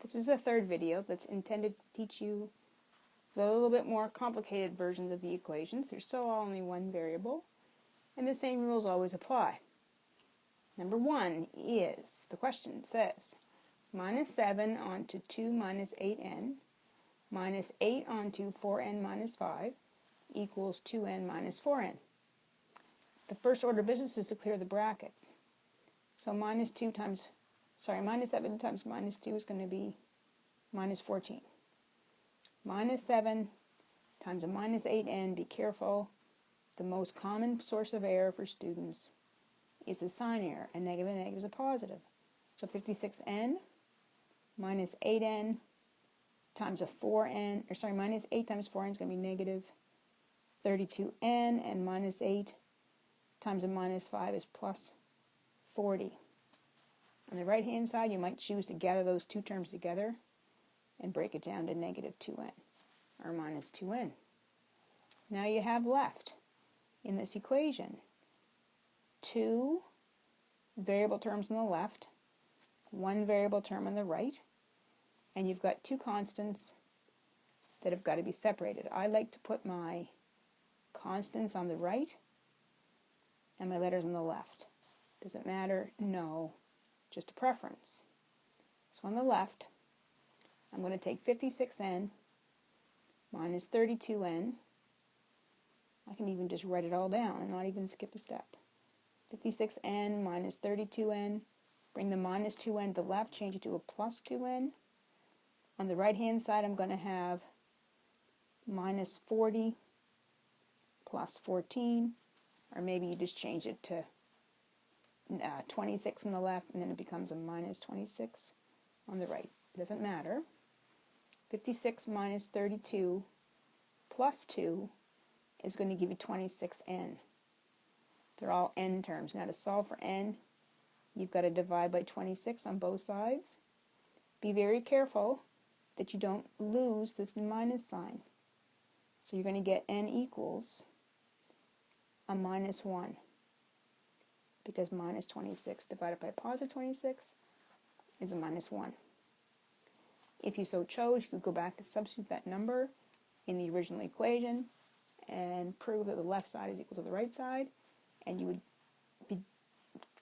This is a third video that's intended to teach you the little bit more complicated versions of the equations. There's still only one variable, and the same rules always apply. Number 1 is, the question says, minus 7 onto 2 minus 8n minus 8 onto 4n minus 5 equals 2n minus 4n. The first order of business is to clear the brackets. So minus 7 times minus 2 is going to be minus 14. Minus 7 times a minus 8n, be careful, the most common source of error for students is a sign error. A negative and a negative is a positive. So 56n minus 8n times a 4n, minus 8 times 4n is going to be negative 32n, and minus 8 times a minus 5 is plus 40. On the right hand side, you might choose to gather those two terms together and break it down to negative 2n, or minus 2n. Now you have left in this equation two variable terms on the left, one variable term on the right, and you've got two constants that have got to be separated. I like to put my constants on the right and my letters on the left. Does it matter? No, just a preference. So on the left, I'm going to take 56n minus 32n. I can even just write it all down and not even skip a step. 56n minus 32n, bring the minus 2n to the left, change it to a plus 2n. On the right hand side, I'm going to have minus 40 plus 14, or maybe you just change it to 26 on the left, and then it becomes a minus 26 on the right. It doesn't matter. 56 minus 32 plus 2 is going to give you 26n. They're all n terms. Now to solve for n, you've got to divide by 26 on both sides. Be very careful that you don't lose this minus sign. So you're going to get n equals a minus 1, because minus 26 divided by positive 26 is a minus 1. If you so chose, you could go back and substitute that number in the original equation and prove that the left side is equal to the right side, and you would be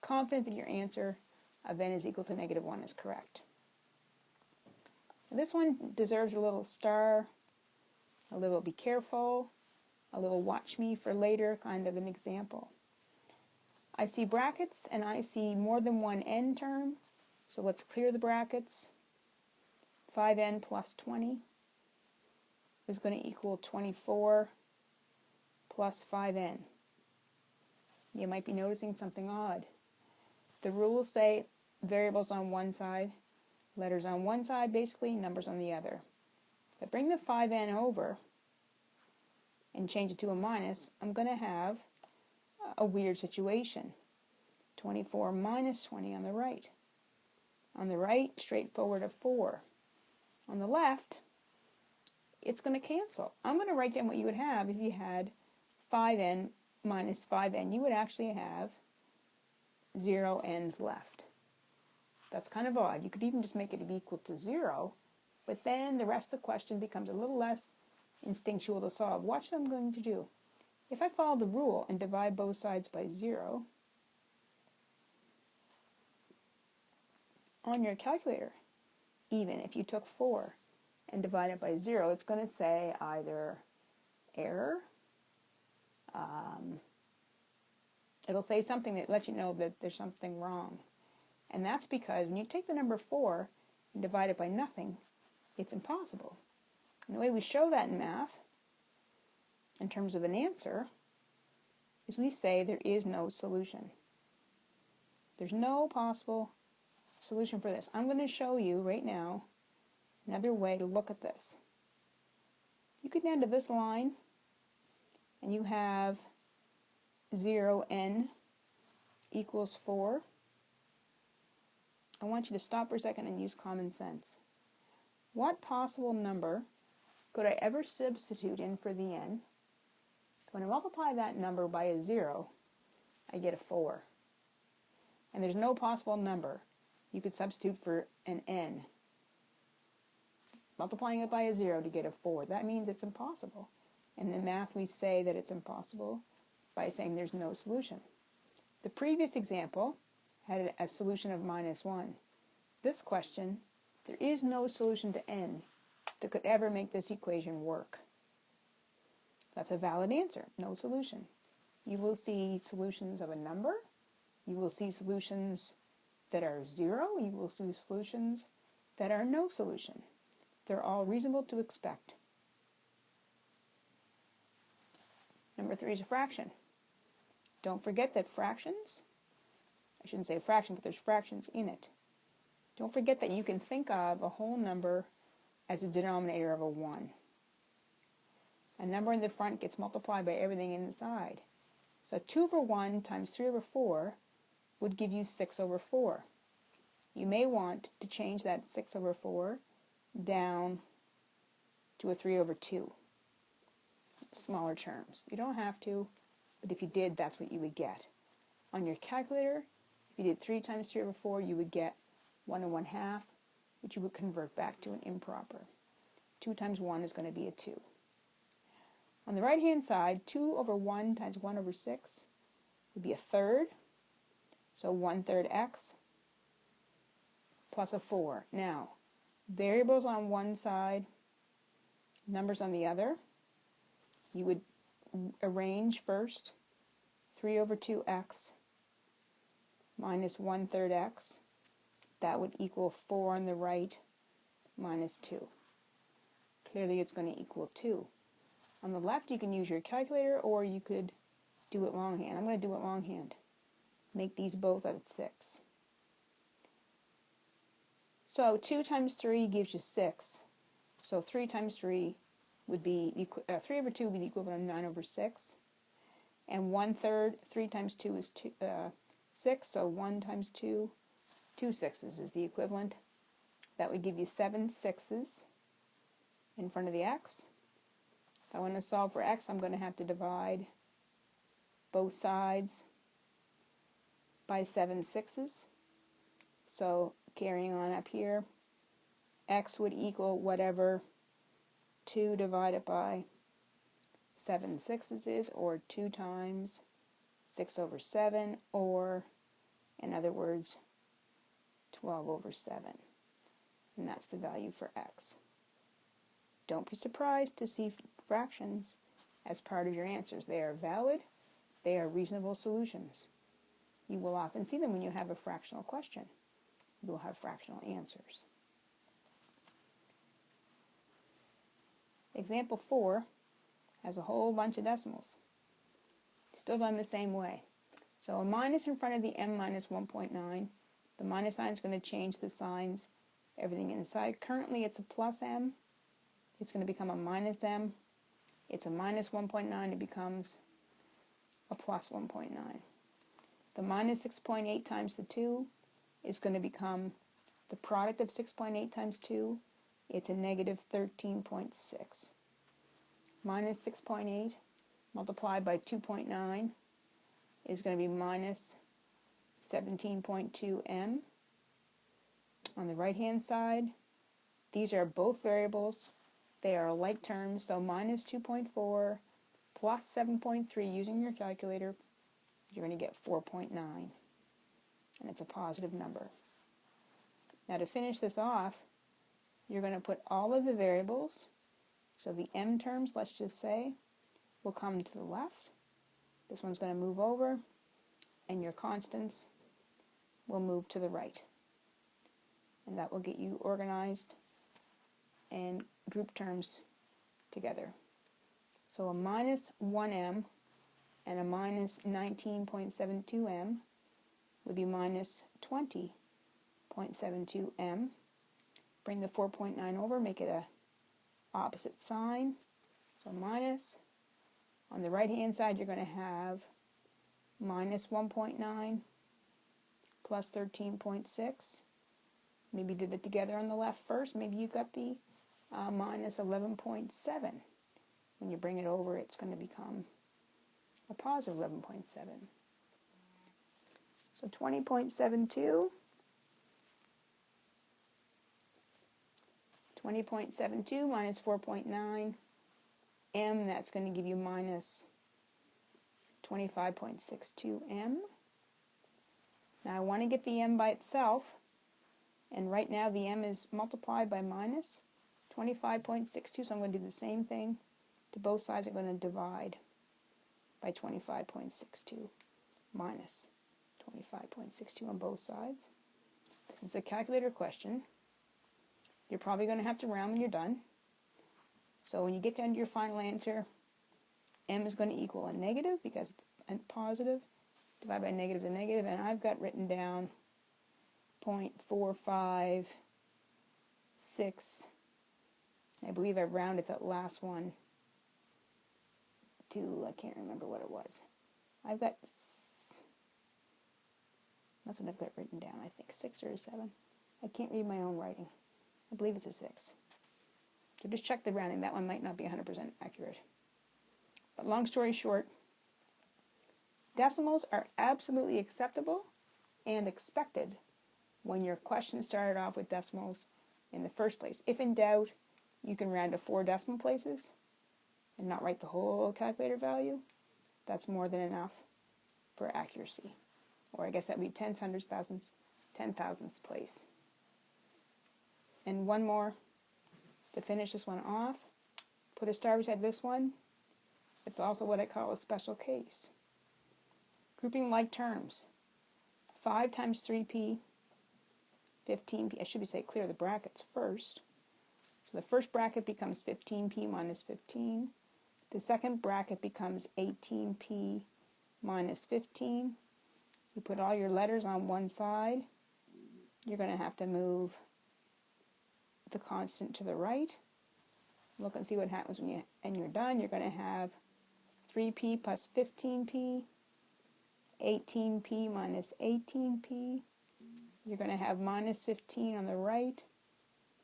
confident that your answer of n is equal to negative 1 is correct. Now this one deserves a little star, a little be careful, a little watch me for later kind of an example. I see brackets and I see more than one n term, so let's clear the brackets. 5n plus 20 is going to equal 24 plus 5n. You might be noticing something odd. The rules say variables on one side, letters on one side basically, numbers on the other. If I bring the 5n over and change it to a minus, I'm going to have a weird situation. 24 minus 20 on the right. On the right, straightforward a 4. On the left, it's going to cancel. I'm going to write down what you would have if you had 5n minus 5n. You would actually have 0 n's left. That's kind of odd. You could even just make it equal to 0, but then the rest of the question becomes a little less instinctual to solve. Watch what I'm going to do. If I follow the rule and divide both sides by 0, on your calculator, even if you took 4 and divide it by 0, it's going to say either error, it'll say something that lets you know that there's something wrong. And that's because when you take the number 4 and divide it by nothing, it's impossible. And the way we show that in math, in terms of an answer, is we say there is no solution. There's no possible solution for this. I'm going to show you right now another way to look at this. You get down to this line, and you have 0n equals 4. I want you to stop for a second and use common sense. What possible number could I ever substitute in for the n? When I multiply that number by a 0, I get a 4. And there's no possible number you could substitute for an n multiplying it by a 0 to get a 4. That means it's impossible. In the math, we say that it's impossible by saying there's no solution. The previous example had a solution of -1. This question, there is no solution to n that could ever make this equation work. That's a valid answer, no solution. You will see solutions of a number. You will see solutions that are 0. You will see solutions that are no solution. They're all reasonable to expect. Number 3 is a fraction. Don't forget that fractions, I shouldn't say a fraction, but there's fractions in it. Don't forget that you can think of a whole number as a denominator of a 1. A number in the front gets multiplied by everything inside. So 2 over 1 times 3 over 4 would give you 6 over 4. You may want to change that 6 over 4 down to a 3 over 2. Smaller terms. You don't have to, but if you did, that's what you would get. On your calculator, if you did 3 times 3 over 4, you would get 1 1/2, which you would convert back to an improper. 2 times 1 is going to be a 2. On the right-hand side, 2 over 1 times 1 over 6 would be a third. So 1/3 x plus a 4. Now, variables on one side, numbers on the other. You would arrange first 3 over 2x minus 1/3 x. That would equal 4 on the right minus 2. Clearly it's going to equal 2. On the left you can use your calculator or you could do it longhand. I'm going to do it longhand. Make these both out of 6. So 2 times 3 gives you 6. So 3 times 3 would be 3 over 2 would be the equivalent of 9 over 6. And 1/3, 3 times 2 is 6, so 1 times 2, 2 sixes is the equivalent. That would give you 7 sixes in front of the x. If I want to solve for x, I'm going to have to divide both sides by 7 sixes. So carrying on up here, x would equal whatever 2 divided by 7 sixes is, or 2 times 6 over 7, or, in other words, 12 over 7. And that's the value for x. Don't be surprised to see fractions as part of your answers. They are valid. They are reasonable solutions. You will often see them when you have a fractional question. You will have fractional answers. Example 4 has a whole bunch of decimals. Still done the same way. So a minus in front of the m minus 1.9. The minus sign is going to change the signs, everything inside. Currently it's a plus m. It's going to become a minus m. It's a minus 1.9. It becomes a plus 1.9. The minus 6.8 times the 2 is going to become the product of 6.8 times 2. It's a negative 13.6. Minus 6.8 multiplied by 2.9 is going to be minus 17.2 m. On the right-hand side, these are both variables. They are like terms, so minus 2.4 plus 7.3 using your calculator, you're going to get 4.9. And it's a positive number. Now to finish this off, you're going to put all of the variables, so the m terms, let's just say, will come to the left. This one's going to move over, and your constants will move to the right. And that will get you organized and group terms together. So a minus 1m and a minus 19.72m would be minus 20.72m. Bring the 4.9 over, make it a opposite sign. So minus. On the right hand side you're going to have minus 1.9 plus 13.6. Maybe did it together on the left first. Maybe you got the minus 11.7. When you bring it over, it's going to become a positive 11.7. So 20.72, 20.72 minus 4.9 m, that's going to give you minus 25.62 m. Now I want to get the m by itself, and right now the m is multiplied by minus 25.62, so I'm going to do the same thing to both sides. I'm going to divide by 25.62 minus 25.62 on both sides. This is a calculator question. You're probably going to have to round when you're done. So when you get down to your final answer, m is going to equal a negative because it's positive. Divide by negative is a negative, and I've got written down 0.456. I believe I rounded that last one to, I can't remember what it was. That's what I've got written down, I think, 6 or a 7. I can't read my own writing. I believe it's a 6. So just check the rounding. That one might not be 100% accurate. But long story short, decimals are absolutely acceptable and expected when your question started off with decimals in the first place. If in doubt, you can round to 4 decimal places and not write the whole calculator value. That's more than enough for accuracy. Or I guess that would be tens, hundreds, thousands, 10,000ths place. And one more to finish this one off. Put a star beside this one. It's also what I call a special case. Grouping like terms. 5 times 3p, 15p. I should say clear the brackets first. So the first bracket becomes 15p minus 15. The second bracket becomes 18p minus 15. You put all your letters on one side. You're going to have to move the constant to the right. Look and see what happens when you're done. You're going to have 3p plus 15p, 18p minus 18p. You're going to have minus 15 on the right.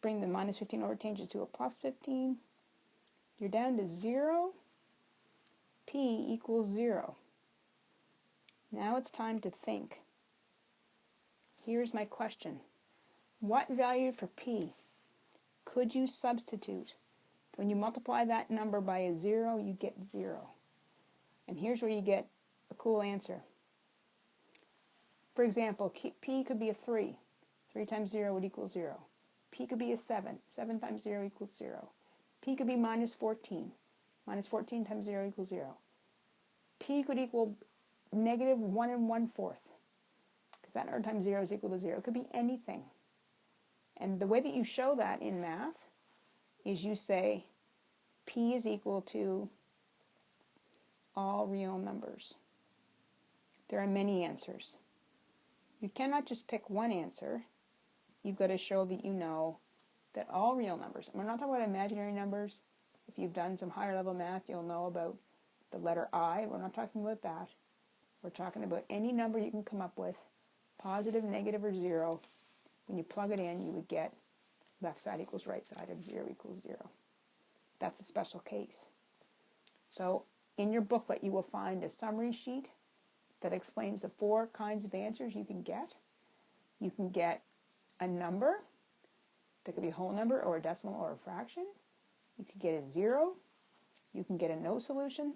Bring the minus 15 over, changes to a plus 15. You're down to 0. P equals 0. Now it's time to think. Here's my question. What value for P could you substitute? When you multiply that number by a 0, you get 0. And here's where you get a cool answer. For example, P could be a 3. 3 times 0 would equal 0. P could be a 7. 7 times 0 equals 0. P could be minus 14. Minus 14 times 0 equals 0. P could equal negative 1 1/4. Because that number times 0 is equal to 0. It could be anything. And the way that you show that in math is you say P is equal to all real numbers. There are many answers. You cannot just pick one answer. You've got to show that you know that all real numbers, and we're not talking about imaginary numbers. If you've done some higher level math, you'll know about the letter I. We're not talking about that. We're talking about any number you can come up with, positive, negative, or 0. When you plug it in, you would get left side equals right side of 0 equals 0. That's a special case. So in your booklet, you will find a summary sheet that explains the 4 kinds of answers you can get. You can get a number that could be a whole number or a decimal or a fraction. You can get a 0. You can get a no solution.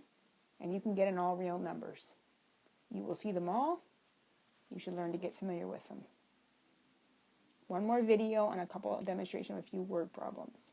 And you can get an all real numbers. You will see them all. You should learn to get familiar with them. One more video and a couple of demonstrations of a few word problems.